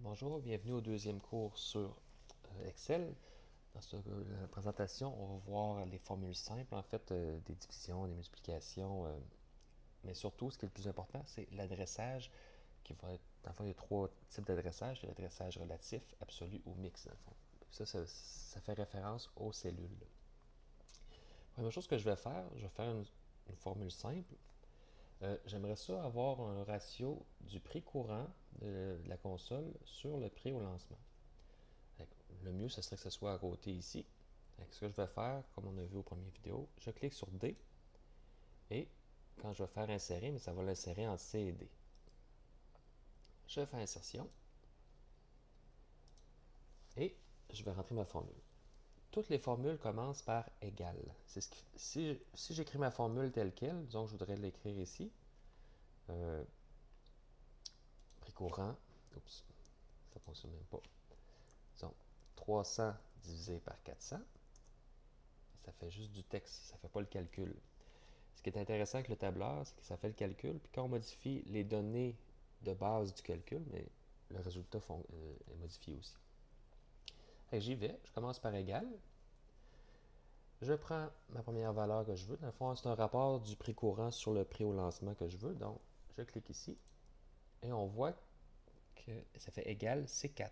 Bonjour, bienvenue au deuxième cours sur Excel. Dans cette présentation, on va voir les formules simples, en fait, des divisions, des multiplications, mais surtout, ce qui est le plus important, c'est l'adressage qui va être, dans le fond, il y a trois types d'adressage. Il y a l'adressage relatif, absolu ou mixte, dans le fond. Ça fait référence aux cellules. La première chose que je vais faire une formule simple. J'aimerais ça avoir un ratio du prix courant de la console sur le prix au lancement. Le mieux, ce serait que ce soit à côté ici. Ce que je vais faire, comme on a vu aux premières vidéos, je clique sur D et quand je vais faire insérer, mais ça va l'insérer en C et D. Je fais insertion et je vais rentrer ma formule. Toutes les formules commencent par égal. Si j'écris ma formule telle quelle, disons que je voudrais l'écrire ici, euh, prix courant, oups, ça ne fonctionne même pas. Disons 300 divisé par 400, ça fait juste du texte, ça ne fait pas le calcul. Ce qui est intéressant avec le tableur, c'est que ça fait le calcul, puis quand on modifie les données de base du calcul, mais le résultat est modifié aussi. J'y vais, je commence par égal. Je prends ma première valeur que je veux. Dans le fond, c'est un rapport du prix courant sur le prix au lancement que je veux. Donc, je clique ici et on voit que ça fait égal C4.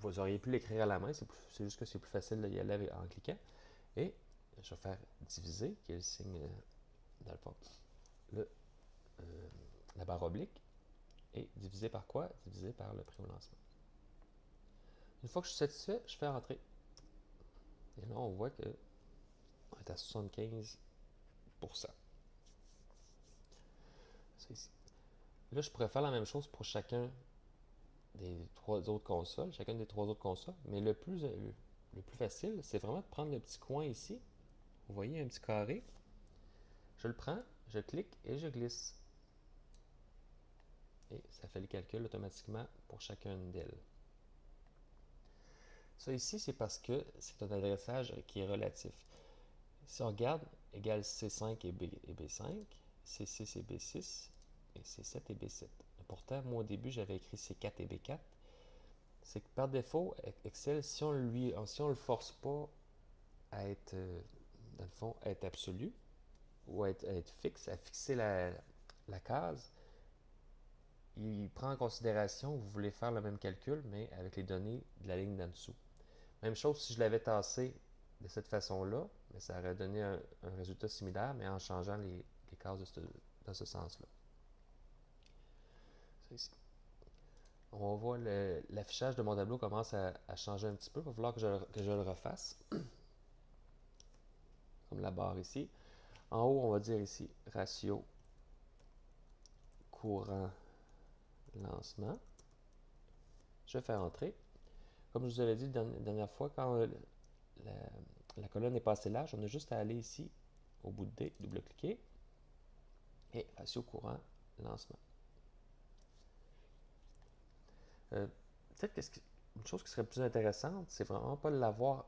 Vous auriez pu l'écrire à la main, c'est juste que c'est plus facile d'y aller en cliquant. Et je vais faire diviser, qui est le signe, dans le fond, le, la barre oblique. Et divisé par quoi? Divisé par le prix au lancement. Une fois que je suis satisfait, je fais entrer. Et là, on voit qu'on est à 75%. C'est ici. Là, je pourrais faire la même chose pour chacune des trois autres consoles, mais le plus facile, c'est vraiment de prendre le petit coin ici. Vous voyez un petit carré. Je le prends, je clique et je glisse. Et ça fait le calcul automatiquement pour chacune d'elles. Ça ici, c'est parce que c'est un adressage qui est relatif. Si on regarde, égal C5 et B5, C6 et B6, et C7 et B7. Et pourtant, moi au début, j'avais écrit C4 et B4. C'est que par défaut, Excel, si on le force pas à être, dans le fond, à être absolu, ou à être fixe, à fixer la case, il prend en considération que vous voulez faire le même calcul, mais avec les données de la ligne d'en dessous. Même chose si je l'avais tassé de cette façon-là, mais ça aurait donné un résultat similaire, mais en changeant les cases dans ce sens-là. Ça ici. On voit l'affichage de mon tableau commence à changer un petit peu. Il va falloir que je le refasse. Comme la barre ici. En haut, on va dire ici ratio courant lancement. Je fais entrer. Comme je vous avais dit la dernière fois, quand la, la colonne est pas assez large, on a juste à aller ici au bout de D, double-cliquer et ratio courant lancement. Peut-être une chose qui serait plus intéressante, c'est vraiment pas de l'avoir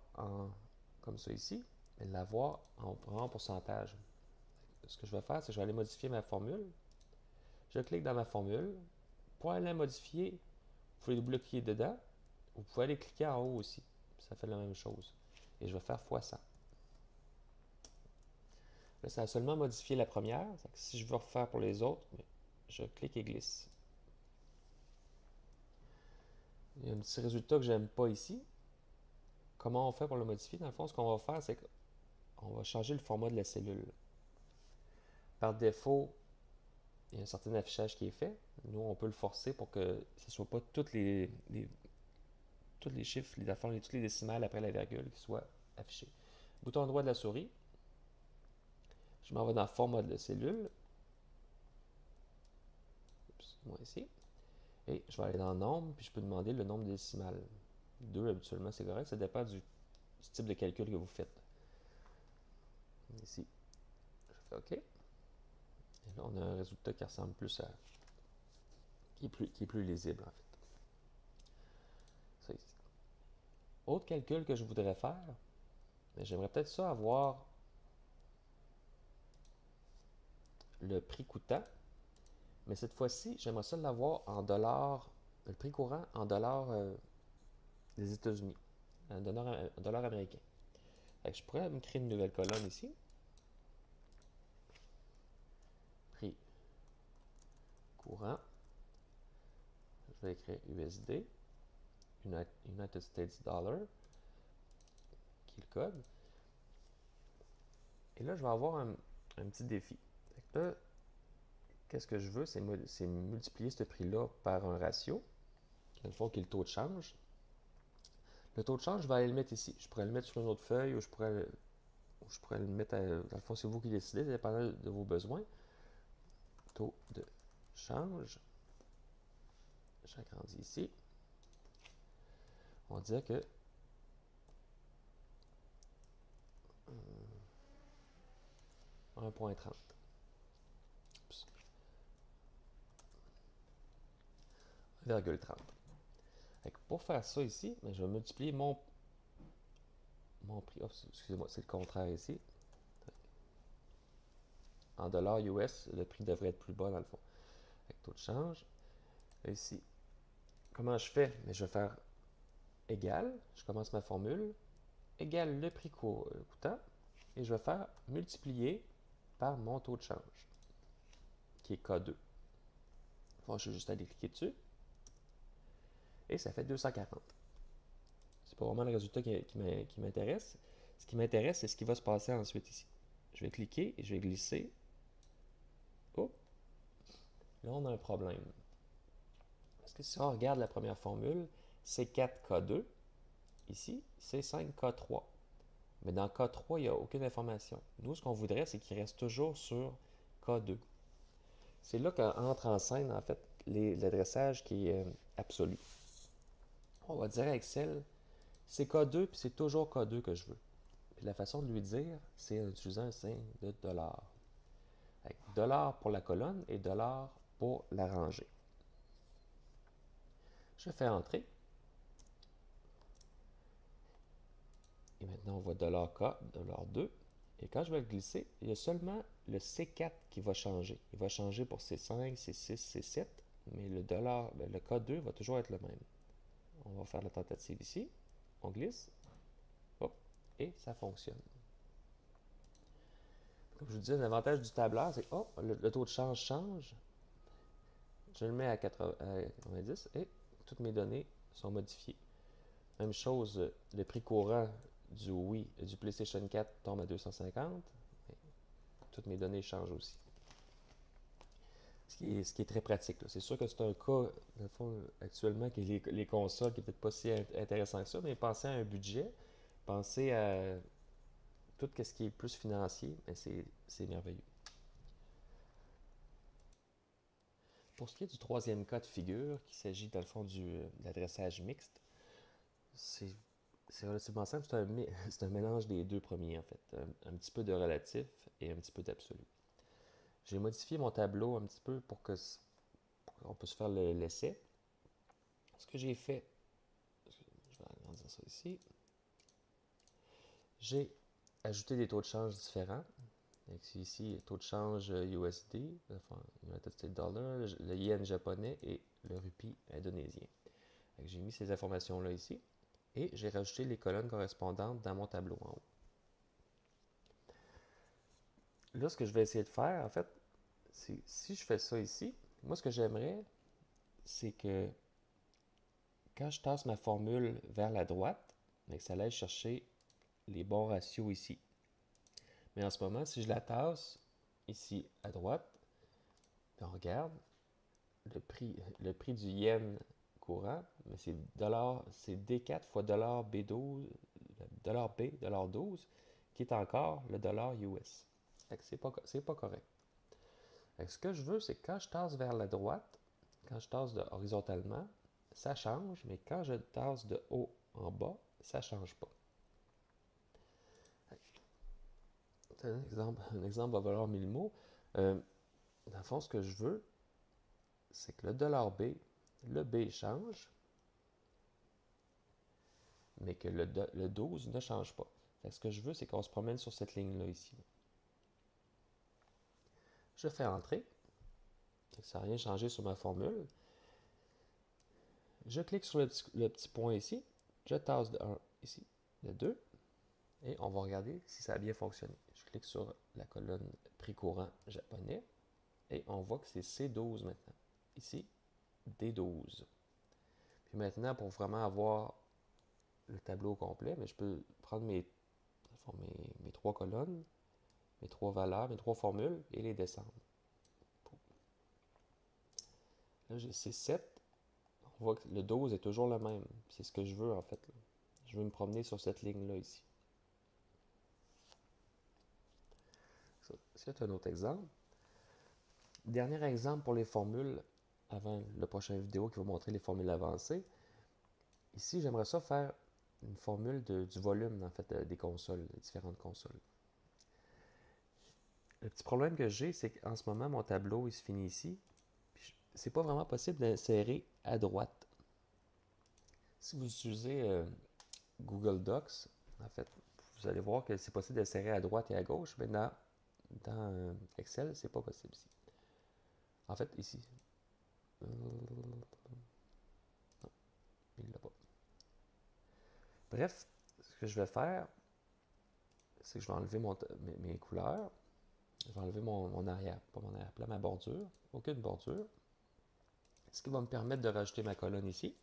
comme ça ici, mais de l'avoir en pourcentage. Ce que je vais faire, c'est que je vais aller modifier ma formule. Je clique dans ma formule. Pour aller la modifier, vous pouvez double-cliquer dedans. Vous pouvez aller cliquer en haut aussi. Ça fait la même chose. Et je vais faire x100. Là, ça a seulement modifié la première. Si je veux refaire pour les autres, je clique et glisse. Il y a un petit résultat que j'aime pas ici. Comment on fait pour le modifier? Dans le fond, ce qu'on va faire, c'est qu'on va changer le format de la cellule. Par défaut, il y a un certain affichage qui est fait. Nous, on peut le forcer pour que ce ne soit pas tous les chiffres, toutes les décimales après la virgule qui soient affichés. Bouton droit de la souris. Je m'en vais dans le format de la cellule. Moi ici. Et je vais aller dans nombre, puis je peux demander le nombre de décimales. 2, habituellement, c'est correct. Ça dépend du type de calcul que vous faites. Ici, je fais OK. Et là, on a un résultat qui ressemble plus à... qui est plus lisible, en fait. Ça ici. Autre calcul que je voudrais faire, j'aimerais peut-être ça avoir le prix coûtant, Mais cette fois-ci, j'aimerais ça l'avoir en dollars, le prix courant en dollars des États-Unis, en dollars américains. Fait que je pourrais me créer une nouvelle colonne ici. Prix courant. Je vais écrire USD, United States Dollar, qui est le code. Et là, je vais avoir un petit défi. Fait que là, qu'est-ce que je veux? C'est multiplier ce prix-là par un ratio, dans le fond, qui est le taux de change. Le taux de change, je vais aller le mettre ici. Je pourrais le mettre sur une autre feuille ou je pourrais le mettre, dans le fond, c'est vous qui décidez, ça dépend de vos besoins. Taux de change. J'agrandis ici. On dirait que 1,30. 1,30. Pour faire ça ici, ben, je vais multiplier mon prix. Oh, excusez-moi, c'est le contraire ici. En dollars US, le prix devrait être plus bas dans le fond. Avec taux de change. Ici, comment je fais? Mais je vais faire égal. Je commence ma formule. Égal le prix coûtant. Et je vais faire multiplier par mon taux de change, qui est K2. Bon, je vais juste aller cliquer dessus. Et ça fait 240. C'est pas vraiment le résultat qui m'intéresse. Ce qui m'intéresse, c'est ce qui va se passer ensuite ici. Je vais cliquer et je vais glisser. Oh! Là, on a un problème. Parce que si on regarde la première formule, c'est 4K2. Ici, c'est 5K3. Mais dans K3, il n'y a aucune information. Nous, ce qu'on voudrait, c'est qu'il reste toujours sur K2. C'est là qu'entre en scène, en fait, l'adressage qui est absolu. On va dire à Excel, c'est K2, puis c'est toujours K2 que je veux. Puis la façon de lui dire, c'est en utilisant un signe de dollar. Avec dollar pour la colonne et dollar pour la rangée. Je fais entrer. Et maintenant, on voit $K, $2. Et quand je vais le glisser, il y a seulement le C4 qui va changer. Il va changer pour C5, C6, C7, mais le K2 va toujours être le même. On va faire la tentative ici. On glisse. Hop, et ça fonctionne. Comme je vous disais, l'avantage du tableur, c'est que le taux de change. Je le mets à 90 et toutes mes données sont modifiées. Même chose, le prix courant du Wii et du PlayStation 4 tombe à 250. Toutes mes données changent aussi. Ce qui est très pratique. C'est sûr que c'est un cas, dans le fond, actuellement, que les consoles, qui n'est peut-être pas si intéressant que ça, mais pensez à un budget, pensez à tout ce qui est plus financier, c'est merveilleux. Pour ce qui est du troisième cas de figure, qu'il s'agit dans le fond de l'adressage mixte, c'est relativement simple. C'est un mélange des deux premiers, en fait. Un petit peu de relatif et un petit peu d'absolu. J'ai modifié mon tableau un petit peu pour qu'on puisse faire l'essai. Ce que j'ai fait, je vais agrandir ça ici. J'ai ajouté des taux de change différents. Ici, taux de change USD, United States Dollar, le yen japonais et le rupee indonésien. J'ai mis ces informations-là ici et j'ai rajouté les colonnes correspondantes dans mon tableau en haut. Là, ce que je vais essayer de faire, en fait, c'est si je fais ça ici, moi, ce que j'aimerais, c'est que quand je tasse ma formule vers la droite, que ça aille chercher les bons ratios ici. Mais en ce moment, si je la tasse ici à droite, on regarde le prix du yen courant, mais c'est D4 fois $B12, $12, qui est encore le dollar US. C'est pas correct. Ce que je veux, c'est que quand je tasse vers la droite, quand je tasse horizontalement, ça change, mais quand je tasse de haut en bas, ça ne change pas. Un exemple va valoir 1000 mots. Dans le fond, ce que je veux, c'est que le B change, mais que le 12 ne change pas. Ce que je veux, c'est qu'on se promène sur cette ligne-là ici. Je fais entrer. Ça n'a rien changé sur ma formule. Je clique sur le petit point ici. Je tasse de 1 ici, de 2. Et on va regarder si ça a bien fonctionné. Je clique sur la colonne prix courant japonais. Et on voit que c'est C12 maintenant. Ici, D12. Puis maintenant, pour vraiment avoir le tableau au complet, mais je peux prendre mes 3 colonnes, mes 3 valeurs, mes 3 formules et les descendre. Là, j'ai C7. On voit que le 12 est toujours le même. C'est ce que je veux en fait. Là. Je veux me promener sur cette ligne-là ici. C'est un autre exemple. Dernier exemple pour les formules avant le prochain vidéo qui va montrer les formules avancées. Ici, j'aimerais ça faire une formule du volume en fait, des consoles, des différentes consoles. Le petit problème que j'ai, c'est qu'en ce moment, mon tableau il se finit ici. C'est pas vraiment possible d'insérer à droite. Si vous utilisez Google Docs, en fait, vous allez voir que c'est possible d'insérer à droite et à gauche, mais dans Excel, c'est pas possible ici. En fait, ici. Non, il l'a pas. Bref, ce que je vais faire, c'est que je vais enlever mes couleurs. Je vais enlever mon arrière, pas mon arrière-plan, ma bordure. Aucune bordure. Ce qui va me permettre de rajouter ma colonne ici.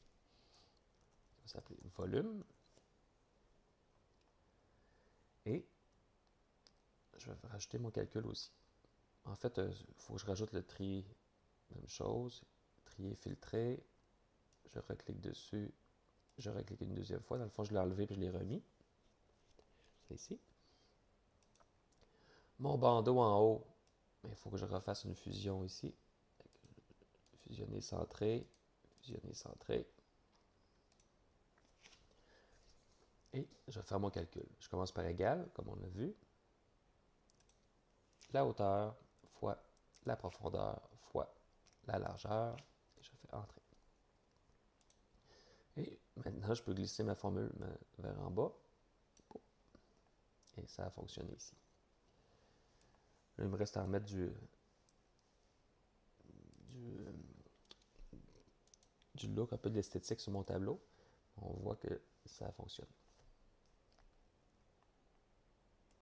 Ça va s'appeler volume. Et je vais rajouter mon calcul aussi. En fait, il faut que je rajoute le tri. Même chose. Trier, filtrer. Je reclique dessus. Je reclique une deuxième fois. Dans le fond, je l'ai enlevé et je l'ai remis. C'est ici. Mon bandeau en haut, il faut que je refasse une fusion ici. Fusionner, centré. Fusionner, centré. Et je vais faire mon calcul. Je commence par égal, comme on a vu. La hauteur fois la profondeur fois la largeur. Et je fais Entrée. Et maintenant, je peux glisser ma formule vers en bas. Et ça a fonctionné ici. Là, il me reste à remettre du look, un peu de l'esthétique sur mon tableau. On voit que ça fonctionne.